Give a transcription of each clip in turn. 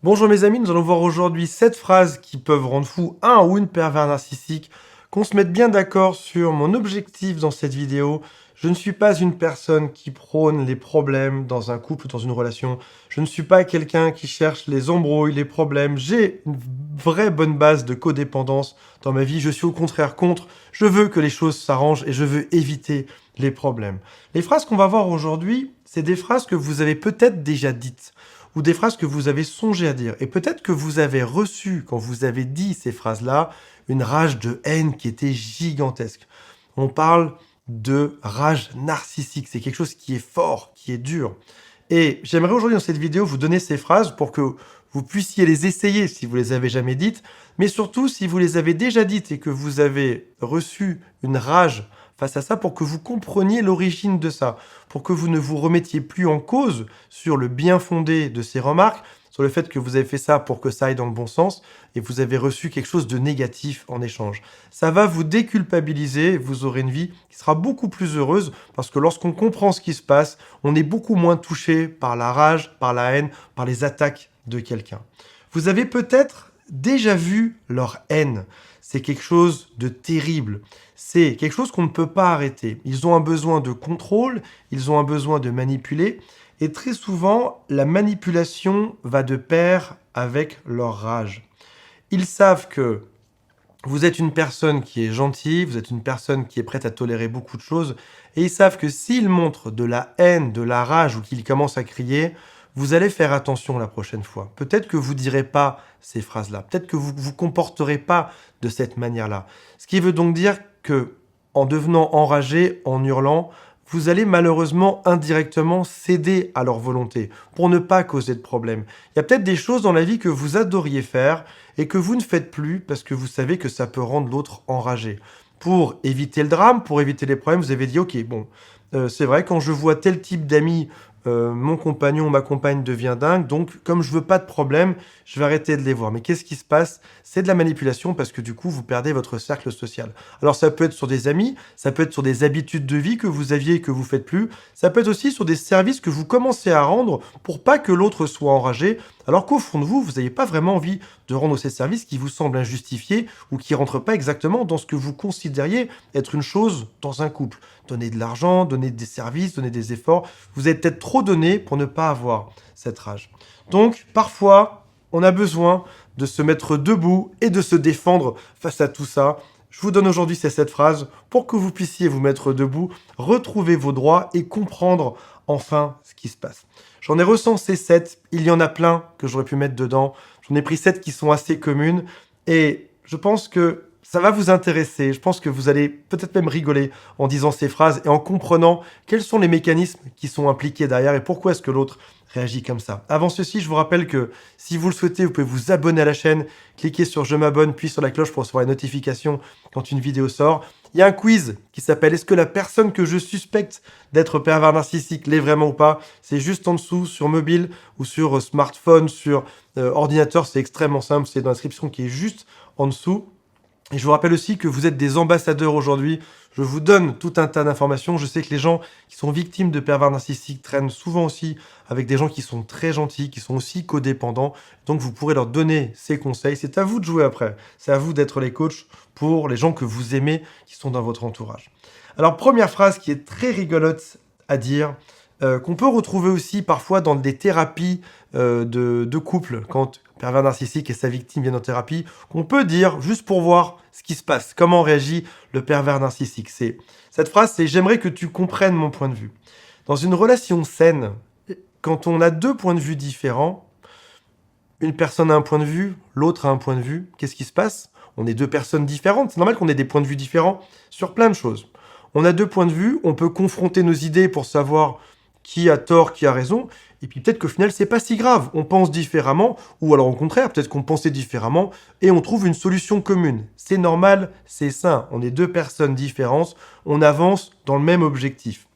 Bonjour mes amis, nous allons voir aujourd'hui 7 phrases qui peuvent rendre fou un ou une pervers narcissique. Qu'on se mette bien d'accord sur mon objectif dans cette vidéo. Je ne suis pas une personne qui prône les problèmes dans un couple ou dans une relation. Je ne suis pas quelqu'un qui cherche les embrouilles, les problèmes. J'ai une vraie bonne base de codépendance dans ma vie. Je suis au contraire contre. Je veux que les choses s'arrangent et je veux éviter les problèmes. Les phrases qu'on va voir aujourd'hui, c'est des phrases que vous avez peut-être déjà dites ou des phrases que vous avez songé à dire. Et peut-être que vous avez reçu, quand vous avez dit ces phrases-là, une rage de haine qui était gigantesque. On parle de rage narcissique. C'est quelque chose qui est fort, qui est dur. Et j'aimerais aujourd'hui dans cette vidéo vous donner ces phrases pour que vous puissiez les essayer si vous les avez jamais dites, mais surtout si vous les avez déjà dites et que vous avez reçu une rage face à ça pour que vous compreniez l'origine de ça, pour que vous ne vous remettiez plus en cause sur le bien fondé de ces remarques, sur le fait que vous avez fait ça pour que ça aille dans le bon sens et vous avez reçu quelque chose de négatif en échange. Ça va vous déculpabiliser, vous aurez une vie qui sera beaucoup plus heureuse parce que lorsqu'on comprend ce qui se passe, on est beaucoup moins touché par la rage, par la haine, par les attaques de quelqu'un. Vous avez peut-être déjà vu leur haine. C'est quelque chose de terrible. C'est quelque chose qu'on ne peut pas arrêter. Ils ont un besoin de contrôle, ils ont un besoin de manipuler, et très souvent, la manipulation va de pair avec leur rage. Ils savent que vous êtes une personne qui est gentille, vous êtes une personne qui est prête à tolérer beaucoup de choses, et ils savent que s'ils montrent de la haine, de la rage ou qu'ils commencent à crier, vous allez faire attention la prochaine fois. Peut-être que vous ne direz pas ces phrases-là, peut-être que vous ne vous comporterez pas de cette manière-là. Ce qui veut donc dire que, en devenant enragé, en hurlant, vous allez malheureusement indirectement céder à leur volonté pour ne pas causer de problème. Il y a peut-être des choses dans la vie que vous adoriez faire et que vous ne faites plus parce que vous savez que ça peut rendre l'autre enragé. Pour éviter le drame, pour éviter les problèmes, vous avez dit ok, bon, c'est vrai, quand je vois tel type d'amis, mon compagnon ou ma compagne devient dingue, donc comme je veux pas de problème, je vais arrêter de les voir. Mais qu'est-ce qui se passe? C'est de la manipulation parce que du coup, vous perdez votre cercle social. Alors ça peut être sur des amis, ça peut être sur des habitudes de vie que vous aviez et que vous faites plus, ça peut être aussi sur des services que vous commencez à rendre pour pas que l'autre soit enragé, alors qu'au fond de vous, vous n'avez pas vraiment envie de rendre ces services qui vous semblent injustifiés ou qui rentrent pas exactement dans ce que vous considériez être une chose dans un couple. Donner de l'argent, donner des services, donner des efforts. Vous avez peut-être trop donné pour ne pas avoir cette rage. Donc, parfois, on a besoin de se mettre debout et de se défendre face à tout ça. Je vous donne aujourd'hui ces 7 phrases pour que vous puissiez vous mettre debout, retrouver vos droits et comprendre enfin ce qui se passe. J'en ai recensé 7, il y en a plein que j'aurais pu mettre dedans. J'en ai pris 7 qui sont assez communes et je pense que ça va vous intéresser. Je pense que vous allez peut-être même rigoler en disant ces phrases et en comprenant quels sont les mécanismes qui sont impliqués derrière et pourquoi est-ce que l'autre réagit comme ça. Avant ceci, je vous rappelle que si vous le souhaitez, vous pouvez vous abonner à la chaîne, cliquer sur je m'abonne, puis sur la cloche pour recevoir les notifications quand une vidéo sort. Il y a un quiz qui s'appelle est-ce que la personne que je suspecte d'être pervers narcissique l'est vraiment ou pas? C'est juste en dessous sur mobile ou sur smartphone, sur ordinateur, c'est extrêmement simple, c'est dans la description qui est juste en dessous. Et je vous rappelle aussi que vous êtes des ambassadeurs aujourd'hui. Je vous donne tout un tas d'informations. Je sais que les gens qui sont victimes de pervers narcissiques traînent souvent aussi avec des gens qui sont très gentils, qui sont aussi codépendants. Donc vous pourrez leur donner ces conseils. C'est à vous de jouer après. C'est à vous d'être les coachs pour les gens que vous aimez, qui sont dans votre entourage. Alors première phrase qui est très rigolote à dire, qu'on peut retrouver aussi parfois dans des thérapies de couple, quand pervers narcissique et sa victime viennent en thérapie, qu'on peut dire juste pour voir ce qui se passe, comment réagit le pervers narcissique. Cette phrase, c'est « j'aimerais que tu comprennes mon point de vue ». Dans une relation saine, quand on a deux points de vue différents, une personne a un point de vue, l'autre a un point de vue, qu'est-ce qui se passe? On est deux personnes différentes, c'est normal qu'on ait des points de vue différents sur plein de choses. On a deux points de vue, on peut confronter nos idées pour savoir qui a tort, qui a raison, et puis peut-être qu'au final, c'est pas si grave. On pense différemment, ou alors au contraire, peut-être qu'on pensait différemment, et on trouve une solution commune. C'est normal, c'est sain. On est deux personnes différentes, on avance dans le même objectif.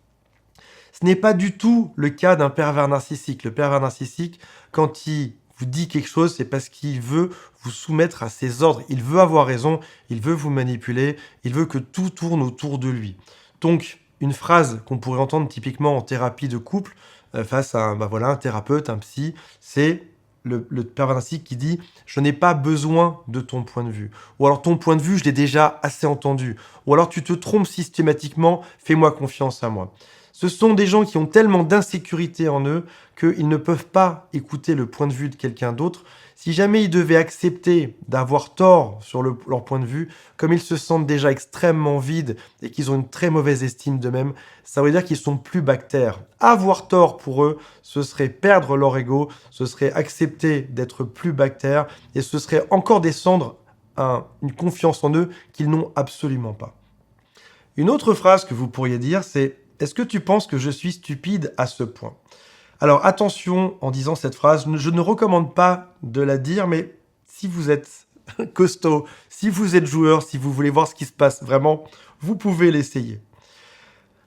Ce n'est pas du tout le cas d'un pervers narcissique. Le pervers narcissique, quand il vous dit quelque chose, c'est parce qu'il veut vous soumettre à ses ordres. Il veut avoir raison, il veut vous manipuler, il veut que tout tourne autour de lui. Donc, une phrase qu'on pourrait entendre typiquement en thérapie de couple face à un thérapeute, un psy, c'est le pervers narcissique qui dit « je n'ai pas besoin de ton point de vue ». Ou alors « ton point de vue, je l'ai déjà assez entendu ». Ou alors « tu te trompes systématiquement, fais-moi confiance à moi ». Ce sont des gens qui ont tellement d'insécurité en eux qu'ils ne peuvent pas écouter le point de vue de quelqu'un d'autre. Si jamais ils devaient accepter d'avoir tort sur leur point de vue, comme ils se sentent déjà extrêmement vides et qu'ils ont une très mauvaise estime d'eux-mêmes, ça veut dire qu'ils sont plus bactères. Avoir tort pour eux, ce serait perdre leur ego, ce serait accepter d'être plus bactères et ce serait encore descendre une confiance en eux qu'ils n'ont absolument pas. Une autre phrase que vous pourriez dire, c'est « Est-ce que tu penses que je suis stupide à ce point ?» Alors attention en disant cette phrase, je ne recommande pas de la dire, mais si vous êtes costaud, si vous êtes joueur, si vous voulez voir ce qui se passe vraiment, vous pouvez l'essayer.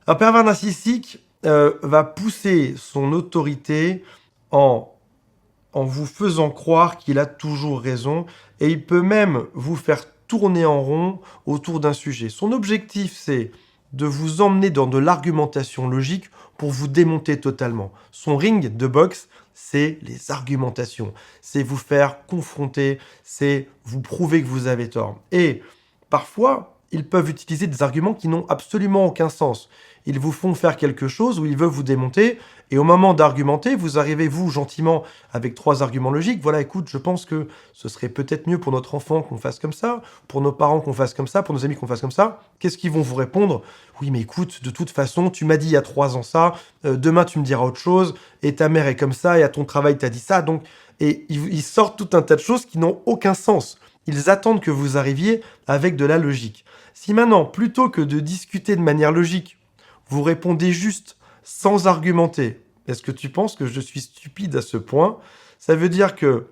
Un pervers narcissique va pousser son autorité en vous faisant croire qu'il a toujours raison et il peut même vous faire tourner en rond autour d'un sujet. Son objectif, c'est de vous emmener dans de l'argumentation logique pour vous démonter totalement. Son ring de boxe, c'est les argumentations. C'est vous faire confronter, c'est vous prouver que vous avez tort. Et parfois, ils peuvent utiliser des arguments qui n'ont absolument aucun sens. Ils vous font faire quelque chose où ils veulent vous démonter, et au moment d'argumenter, vous arrivez, vous, gentiment, avec 3 arguments logiques. Voilà, écoute, je pense que ce serait peut-être mieux pour notre enfant qu'on fasse comme ça, pour nos parents qu'on fasse comme ça, pour nos amis qu'on fasse comme ça. Qu'est-ce qu'ils vont vous répondre? Oui, mais écoute, de toute façon, tu m'as dit il y a 3 ans ça, demain tu me diras autre chose, et ta mère est comme ça, et à ton travail t'as dit ça, donc... Et ils sortent tout un tas de choses qui n'ont aucun sens. Ils attendent que vous arriviez avec de la logique. Si maintenant, plutôt que de discuter de manière logique, vous répondez juste, sans argumenter, est-ce que tu penses que je suis stupide à ce point? Ça veut dire que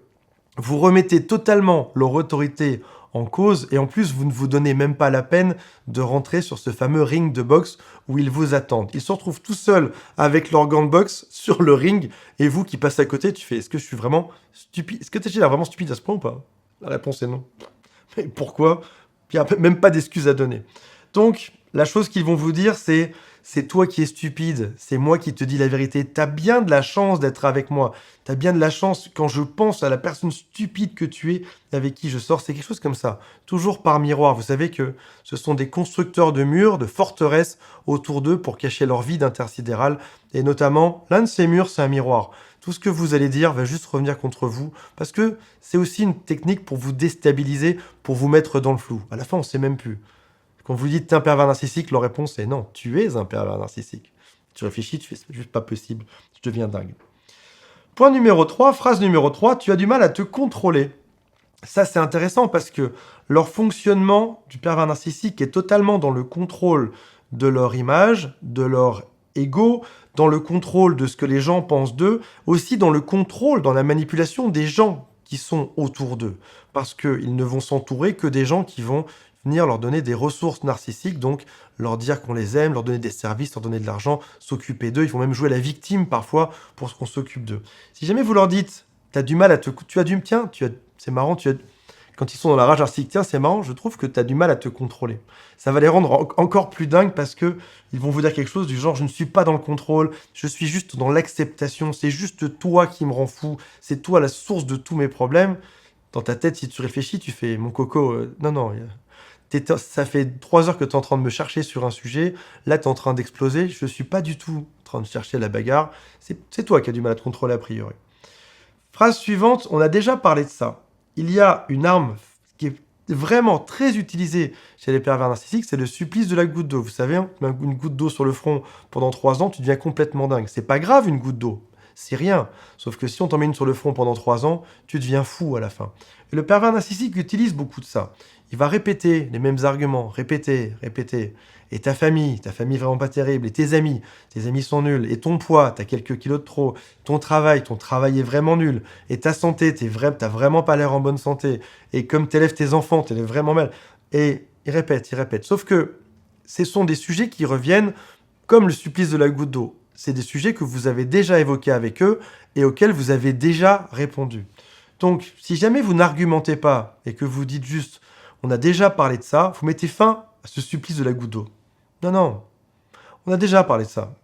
vous remettez totalement leur autorité en cause et en plus, vous ne vous donnez même pas la peine de rentrer sur ce fameux ring de boxe où ils vous attendent. Ils se retrouvent tout seuls avec leur gant de boxe sur le ring et vous qui passez à côté, tu fais, est-ce que je suis vraiment stupide? Est-ce que tu es vraiment stupide à ce point ou pas? La réponse est non. Mais pourquoi? Il n'y a même pas d'excuse à donner. Donc, la chose qu'ils vont vous dire, c'est toi qui es stupide, c'est moi qui te dis la vérité. T'as bien de la chance d'être avec moi. T'as bien de la chance quand je pense à la personne stupide que tu es, avec qui je sors. C'est quelque chose comme ça. Toujours par miroir. Vous savez que ce sont des constructeurs de murs, de forteresses autour d'eux pour cacher leur vide intersidéral. Et notamment, l'un de ces murs, c'est un miroir. Tout ce que vous allez dire va juste revenir contre vous parce que c'est aussi une technique pour vous déstabiliser, pour vous mettre dans le flou. À la fin, on ne sait même plus. Quand vous dites « t'es un pervers narcissique », leur réponse est « non, tu es un pervers narcissique ». Tu réfléchis, tu fais « c'est juste pas possible, je deviens dingue ». Point numéro 3, phrase numéro 3, tu as du mal à te contrôler. Ça, c'est intéressant parce que leur fonctionnement du pervers narcissique est totalement dans le contrôle de leur image, de leur ego, dans le contrôle de ce que les gens pensent d'eux, aussi dans le contrôle, dans la manipulation des gens qui sont autour d'eux. Parce qu'ils ne vont s'entourer que des gens qui vont venir leur donner des ressources narcissiques, donc leur dire qu'on les aime, leur donner des services, leur donner de l'argent, s'occuper d'eux. Ils vont même jouer la victime parfois pour qu'on s'occupe d'eux. Si jamais vous leur dites, t'as du mal à te... c'est marrant, quand ils sont dans la rage narcissique, tiens, c'est marrant, je trouve que tu as du mal à te contrôler. Ça va les rendre encore plus dingues parce que ils vont vous dire quelque chose du genre, je ne suis pas dans le contrôle, je suis juste dans l'acceptation, c'est juste toi qui me rends fou, c'est toi la source de tous mes problèmes. Dans ta tête, si tu réfléchis, tu fais, mon coco, non, ça fait 3 heures que tu es en train de me chercher sur un sujet, là tu es en train d'exploser, je ne suis pas du tout en train de chercher la bagarre, c'est toi qui as du mal à te contrôler a priori. Phrase suivante, on a déjà parlé de ça. Il y a une arme qui est vraiment très utilisée chez les pervers narcissiques, c'est le supplice de la goutte d'eau. Vous savez, hein, tu mets une goutte d'eau sur le front pendant 3 ans, tu deviens complètement dingue. C'est pas grave une goutte d'eau, c'est rien. Sauf que si on t'en met une sur le front pendant 3 ans, tu deviens fou à la fin. Et le pervers narcissique utilise beaucoup de ça. Il va répéter les mêmes arguments, répéter. Et ta famille vraiment pas terrible. Et tes amis sont nuls. Et ton poids, t'as quelques kilos de trop. Ton travail est vraiment nul. Et ta santé, t'as vraiment pas l'air en bonne santé. Et comme t'élèves tes enfants, t'élèves vraiment mal. Et il répète. Sauf que ce sont des sujets qui reviennent comme le supplice de la goutte d'eau. C'est des sujets que vous avez déjà évoqués avec eux et auxquels vous avez déjà répondu. Donc, si jamais vous n'argumentez pas et que vous dites juste « on a déjà parlé de ça », vous mettez fin à ce supplice de la goutte d'eau. Non, on a déjà parlé de ça.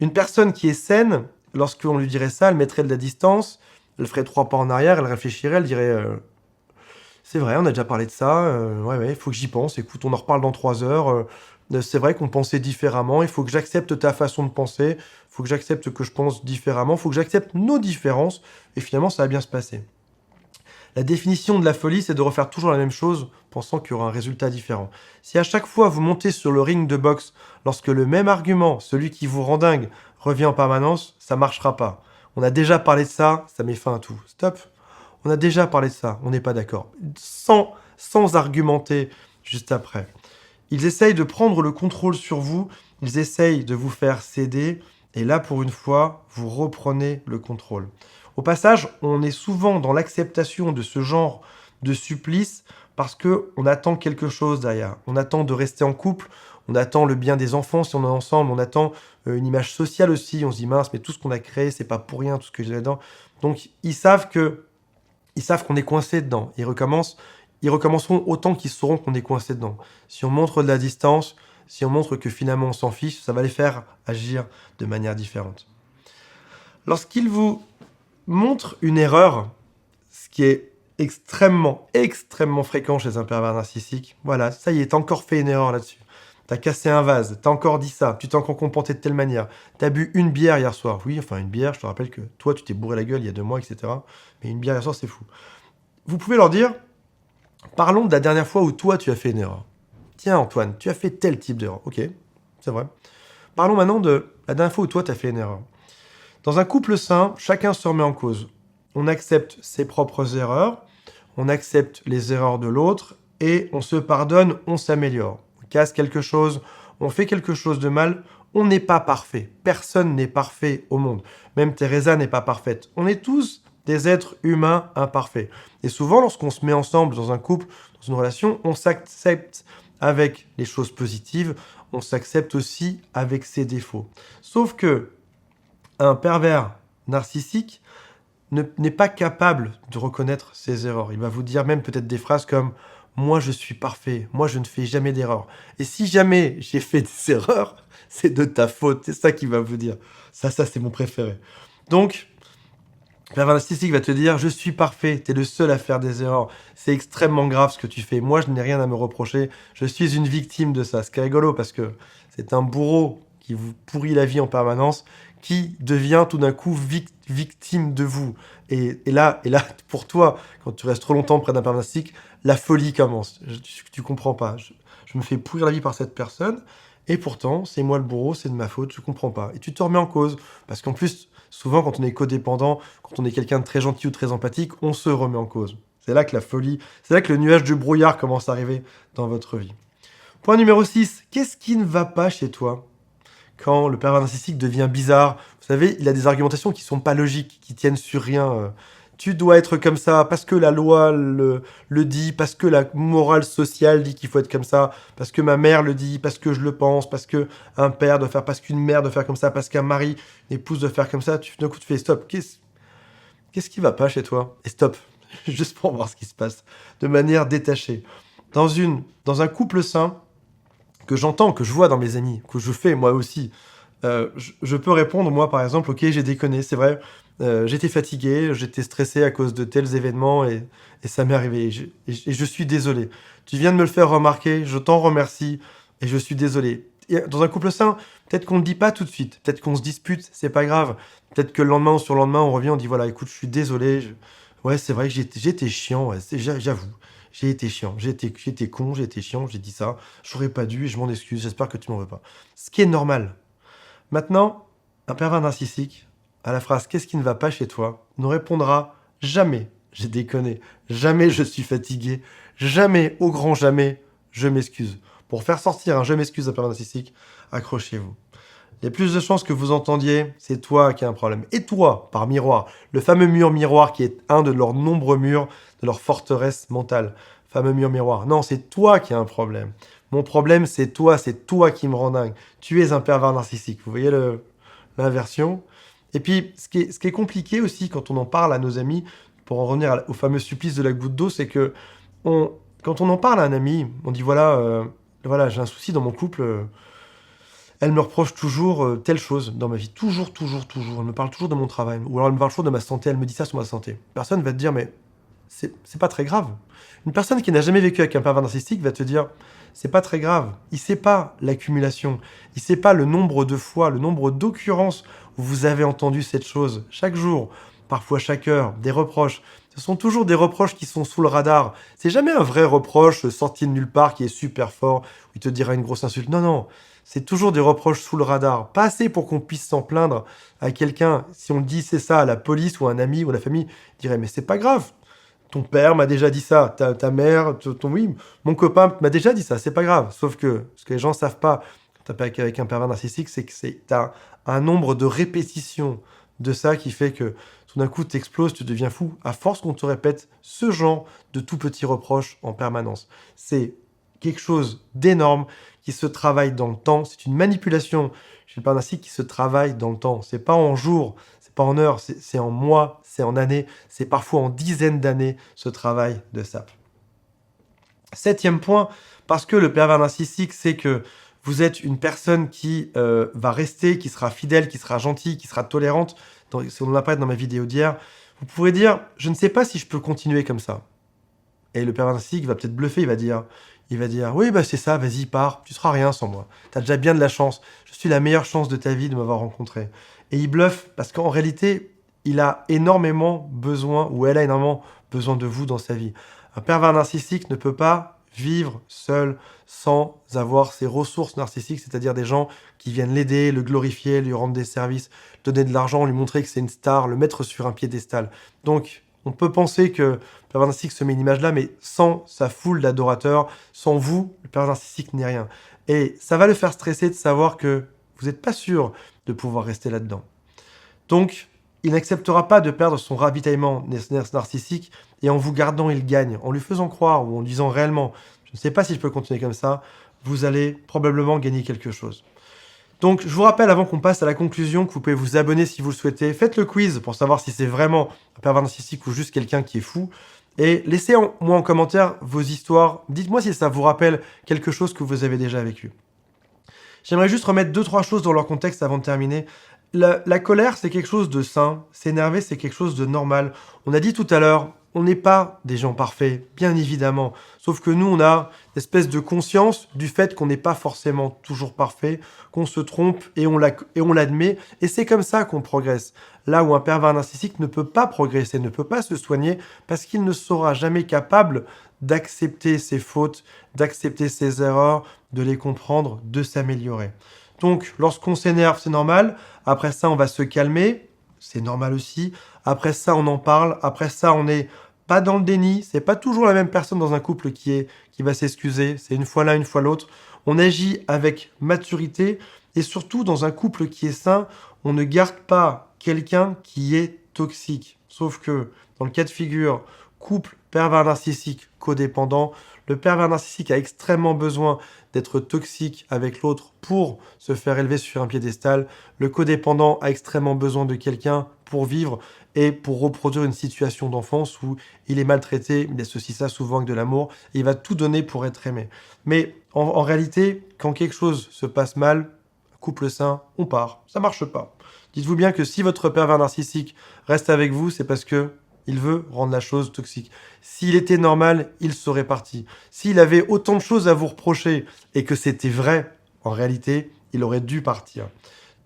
Une personne qui est saine, lorsqu'on lui dirait ça, elle mettrait de la distance Elle ferait 3 pas en arrière, elle réfléchirait, elle dirait c'est vrai, on a déjà parlé de ça, ouais, il faut que j'y pense. Écoute, on en reparle dans 3 heures. C'est vrai qu'on pensait différemment, il faut que j'accepte ta façon de penser, il faut que j'accepte que je pense différemment, il faut que j'accepte nos différences, et finalement, ça va bien se passer. La définition de la folie, c'est de refaire toujours la même chose, pensant qu'il y aura un résultat différent. Si à chaque fois vous montez sur le ring de boxe, lorsque le même argument, celui qui vous rend dingue, revient en permanence, ça marchera pas. On a déjà parlé de ça, ça met fin à tout. Stop. On a déjà parlé de ça, on n'est pas d'accord. Sans argumenter juste après. Ils essayent de prendre le contrôle sur vous, ils essayent de vous faire céder, et là, pour une fois, vous reprenez le contrôle. Au passage, on est souvent dans l'acceptation de ce genre de supplice parce qu'on attend quelque chose derrière. On attend de rester en couple, on attend le bien des enfants si on est ensemble, on attend une image sociale aussi. On se dit mince, mais tout ce qu'on a créé, c'est pas pour rien, tout ce que j'ai là-dedans. Donc ils savent qu'on est coincé dedans. Ils recommenceront autant qu'ils sauront qu'on est coincé dedans. Si on montre de la distance, si on montre que finalement on s'en fiche, ça va les faire agir de manière différente. Lorsqu'ils vous montrent une erreur, ce qui est extrêmement fréquent chez un pervers narcissique, voilà, ça y est, t'as encore fait une erreur là-dessus. T'as cassé un vase, t'as encore dit ça, tu t'es encore comporté de telle manière, t'as bu une bière hier soir. Oui, enfin une bière, je te rappelle que toi tu t'es bourré la gueule il y a 2 mois, etc. Mais une bière hier soir, c'est fou. Vous pouvez leur dire, parlons de la dernière fois où toi tu as fait une erreur. Tiens Antoine, tu as fait tel type d'erreur. Ok, c'est vrai. Parlons maintenant de la dernière fois où toi tu as fait une erreur. Dans un couple sain, chacun se remet en cause. On accepte ses propres erreurs, on accepte les erreurs de l'autre et on se pardonne, on s'améliore. On casse quelque chose, on fait quelque chose de mal, on n'est pas parfait. Personne n'est parfait au monde. Même Teresa n'est pas parfaite. On est tous des êtres humains imparfaits. Et souvent, lorsqu'on se met ensemble dans un couple, dans une relation, on s'accepte avec les choses positives, on s'accepte aussi avec ses défauts. Sauf que un pervers narcissique n'est pas capable de reconnaître ses erreurs. Il va vous dire même peut-être des phrases comme « Moi, je suis parfait. Moi, je ne fais jamais d'erreurs. Et si jamais j'ai fait des erreurs, c'est de ta faute. » C'est ça qu'il va vous dire. Ça, c'est mon préféré. Donc, le pervers narcissique va te dire « Je suis parfait. Tu es le seul à faire des erreurs. C'est extrêmement grave ce que tu fais. Moi, je n'ai rien à me reprocher. Je suis une victime de ça. » Ce qui est rigolo parce que c'est un bourreau qui vous pourrit la vie en permanence, qui devient tout d'un coup victime de vous. Et là, pour toi, quand tu restes trop longtemps près d'un pervers narcissique, la folie commence. Tu comprends pas. Je me fais pourrir la vie par cette personne, et pourtant, c'est moi le bourreau, c'est de ma faute, je comprends pas. Et tu te remets en cause. Parce qu'en plus, souvent, quand on est codépendant, quand on est quelqu'un de très gentil ou très empathique, on se remet en cause. C'est là que la folie, c'est là que le nuage de brouillard commence à arriver dans votre vie. Point numéro 6. Qu'est-ce qui ne va pas chez toi quand le pervers narcissique devient bizarre? Vous savez, il a des argumentations qui sont pas logiques, qui tiennent sur rien. Tu dois être comme ça parce que la loi le dit, parce que la morale sociale dit qu'il faut être comme ça, parce que ma mère le dit, parce que je le pense, parce que un père doit faire, parce qu'une mère doit faire comme ça, parce qu'un mari, une épouse doit faire comme ça. D'un coup, tu fais stop. Qu'est-ce qui va pas chez toi? Et stop. Juste pour voir ce qui se passe. De manière détachée. Dans un couple sain, que j'entends, que je vois dans mes amis, que je fais moi aussi, je peux répondre, moi par exemple, ok, j'ai déconné, c'est vrai, j'étais fatigué, j'étais stressé à cause de tels événements et ça m'est arrivé. Et je suis désolé. Tu viens de me le faire remarquer, je t'en remercie et je suis désolé. Et dans un couple sain, peut-être qu'on ne le dit pas tout de suite, peut-être qu'on se dispute, c'est pas grave. Peut-être que le lendemain ou sur le lendemain, on revient, on dit voilà, écoute, je suis désolé. Ouais, c'est vrai que j'étais chiant, ouais, j'avoue. J'ai été chiant, j'étais con, j'ai été chiant, j'ai dit ça, j'aurais pas dû et je m'en excuse, j'espère que tu m'en veux pas. Ce qui est normal. Maintenant, un pervers narcissique, à la phrase « Qu'est-ce qui ne va pas chez toi ?», ne répondra jamais « J'ai déconné »,« Jamais je suis fatigué »,« Jamais, au grand jamais, je m'excuse ». Pour faire sortir un « Je m'excuse » d'un pervers narcissique, accrochez-vous. Il y a plus de chances que vous entendiez « C'est toi qui as un problème ». Et toi, par miroir, le fameux mur miroir qui est un de leurs nombreux murs, de leur forteresse mentale. Fameux mur miroir. Non, c'est toi qui as un problème. Mon problème, c'est toi qui me rend dingue. Tu es un pervers narcissique. Vous voyez l'inversion? Et puis, ce qui est compliqué aussi quand on en parle à nos amis, pour en revenir au fameux supplice de la goutte d'eau, c'est que quand on en parle à un ami, on dit voilà, j'ai un souci dans mon couple. elle me reproche toujours telle chose dans ma vie. Toujours. Elle me parle toujours de mon travail. Ou alors elle me parle toujours de ma santé. Elle me dit ça sur ma santé. Personne va te dire, mais c'est pas très grave. Une personne qui n'a jamais vécu avec un pervers narcissique va te dire, c'est pas très grave. Il sait pas l'accumulation. Il sait pas le nombre de fois, le nombre d'occurrences où vous avez entendu cette chose chaque jour, parfois chaque heure, des reproches. Ce sont toujours des reproches qui sont sous le radar. C'est jamais un vrai reproche sorti de nulle part qui est super fort, où il te dira une grosse insulte. Non. C'est toujours des reproches sous le radar. Pas assez pour qu'on puisse s'en plaindre à quelqu'un. Si on dit c'est ça à la police ou à un ami ou à la famille, il dirait mais c'est pas grave. Ton père m'a déjà dit ça, ta mère, oui, mon copain m'a déjà dit ça, c'est pas grave. Sauf que ce que les gens savent pas quand t'as pas avec un pervers narcissique, c'est que t'as un nombre de répétitions de ça qui fait que tout d'un coup t'exploses, tu deviens fou, à force qu'on te répète ce genre de tout petits reproches en permanence. C'est quelque chose d'énorme qui se travaille dans le temps, c'est une manipulation chez le pervers narcissique qui se travaille dans le temps. C'est pas en jours, c'est pas en heures, c'est en mois, c'est en années, c'est parfois en dizaines d'années ce travail de sape. 7e point, parce que le pervers narcissique, c'est que vous êtes une personne qui va rester, qui sera fidèle, qui sera gentille, qui sera tolérante. Si on en a parlé dans ma vidéo d'hier, vous pourrez dire, je ne sais pas si je peux continuer comme ça. Et le pervers narcissique va peut-être bluffer, il va dire, oui, bah c'est ça, vas-y, pars, tu seras rien sans moi. Tu as déjà bien de la chance. Je suis la meilleure chance de ta vie de m'avoir rencontré. Et il bluffe parce qu'en réalité, il a énormément besoin, ou elle a énormément besoin de vous dans sa vie. Un pervers narcissique ne peut pas vivre seul sans avoir ses ressources narcissiques, c'est-à-dire des gens qui viennent l'aider, le glorifier, lui rendre des services, donner de l'argent, lui montrer que c'est une star, le mettre sur un piédestal. Donc, on peut penser que le pervers narcissique se met une image là, mais sans sa foule d'adorateurs, sans vous, le pervers narcissique n'est rien. Et ça va le faire stresser de savoir que vous n'êtes pas sûr de pouvoir rester là-dedans. Donc, il n'acceptera pas de perdre son ravitaillement narcissique et en vous gardant, il gagne. En lui faisant croire ou en disant réellement, je ne sais pas si je peux continuer comme ça, vous allez probablement gagner quelque chose. Donc, je vous rappelle, avant qu'on passe à la conclusion, que vous pouvez vous abonner si vous le souhaitez. Faites le quiz pour savoir si c'est vraiment un pervers narcissique ou juste quelqu'un qui est fou. Et laissez-moi en commentaire vos histoires. Dites-moi si ça vous rappelle quelque chose que vous avez déjà vécu. J'aimerais juste remettre 2-3 choses dans leur contexte avant de terminer. La colère, c'est quelque chose de sain. S'énerver, c'est quelque chose de normal. On a dit tout à l'heure, on n'est pas des gens parfaits, bien évidemment. Sauf que nous, on a une espèce de conscience du fait qu'on n'est pas forcément toujours parfait, qu'on se trompe et on l'admet. Et c'est comme ça qu'on progresse. Là où un pervers narcissique ne peut pas progresser, ne peut pas se soigner, parce qu'il ne sera jamais capable d'accepter ses fautes, d'accepter ses erreurs, de les comprendre, de s'améliorer. Donc, lorsqu'on s'énerve, c'est normal. Après ça, on va se calmer. C'est normal aussi. Après ça, on en parle. Après ça, on n'est pas dans le déni. C'est pas toujours la même personne dans un couple qui va s'excuser. C'est une fois l'un, une fois l'autre. On agit avec maturité. Et surtout, dans un couple qui est sain, on ne garde pas quelqu'un qui est toxique. Sauf que, dans le cas de figure, couple, pervers narcissique, codépendant, le pervers narcissique a extrêmement besoin d'être toxique avec l'autre pour se faire élever sur un piédestal. Le codépendant a extrêmement besoin de quelqu'un pour vivre et pour reproduire une situation d'enfance où il est maltraité, il associe ça souvent avec de l'amour, et il va tout donner pour être aimé. Mais en réalité, quand quelque chose se passe mal, couple sain, on part, ça marche pas. Dites-vous bien que si votre pervers narcissique reste avec vous, c'est parce que il veut rendre la chose toxique. S'il était normal, il serait parti. S'il avait autant de choses à vous reprocher et que c'était vrai, en réalité, il aurait dû partir.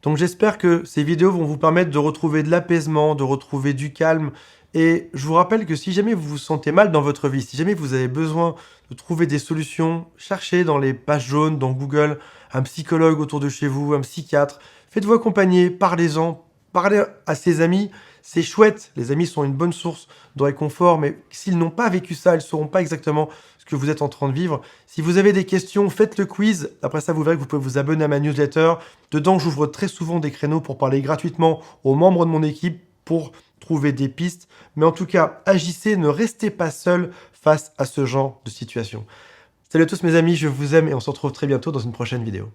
Donc j'espère que ces vidéos vont vous permettre de retrouver de l'apaisement, de retrouver du calme. Et je vous rappelle que si jamais vous vous sentez mal dans votre vie, si jamais vous avez besoin de trouver des solutions, cherchez dans les pages jaunes, dans Google, un psychologue autour de chez vous, un psychiatre. Faites-vous accompagner, parlez-en, parlez à ses amis. C'est chouette, les amis sont une bonne source de réconfort, mais s'ils n'ont pas vécu ça, ils ne sauront pas exactement ce que vous êtes en train de vivre. Si vous avez des questions, faites le quiz. Après ça, vous verrez que vous pouvez vous abonner à ma newsletter. Dedans, j'ouvre très souvent des créneaux pour parler gratuitement aux membres de mon équipe pour trouver des pistes. Mais en tout cas, agissez, ne restez pas seul face à ce genre de situation. Salut à tous mes amis, je vous aime et on se retrouve très bientôt dans une prochaine vidéo.